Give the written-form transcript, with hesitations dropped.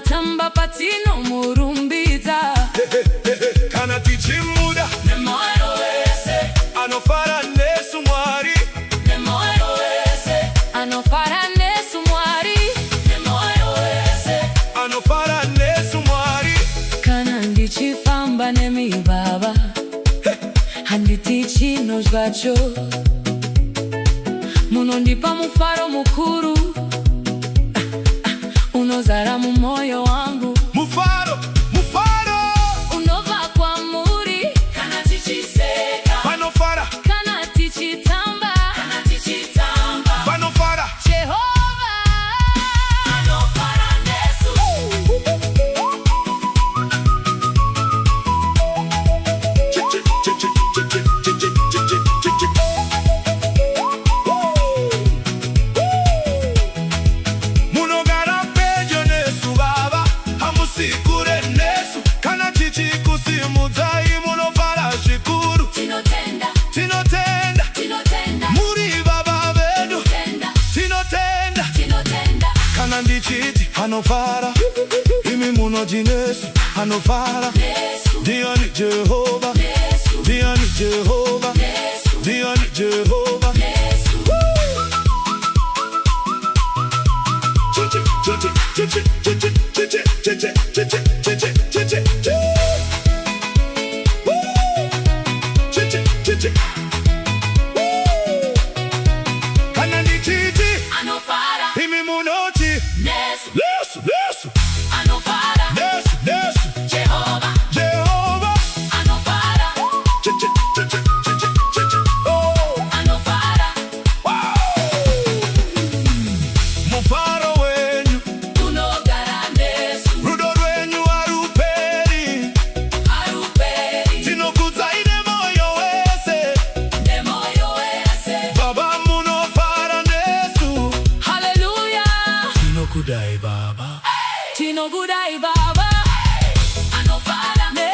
tinotamba patino murumbidza kana tichimuda nemoyo wese Anofara Nesu mwari nemoyo wese Anofara Nesu mwari nemoyo wese Anofara Nesu mwari kana ndichifamba nemibaba handiti chinozva cho munondipa mufaro mukuru unozara mumoyo wangu mufaro unova kwamuri kana tichiseka Anofara kana tichitamba Anofara Jehovah Anofara Nesu munogara pedyo Nesu baba hamusikure Nesu kana chichikusimudzai munofara zvikuru tinotenda muri baba vedu tinotenda kana ndichiti Anofara imi munoti Nesu Anofara ndiani Jehovah ndiani Jehovah ndiani Jehovah kana ndichiti Anofara imi munoti Nesu Nesu Anofara Nesu Jehovah Anofara Oh Anofara mufaro wenyu unogara Nesu rudo rwenyu haruperi tinokudzai nemoyo wese baba munofara Nesu hallelujah tinokudai baba tinokudai baba Anofara Nesu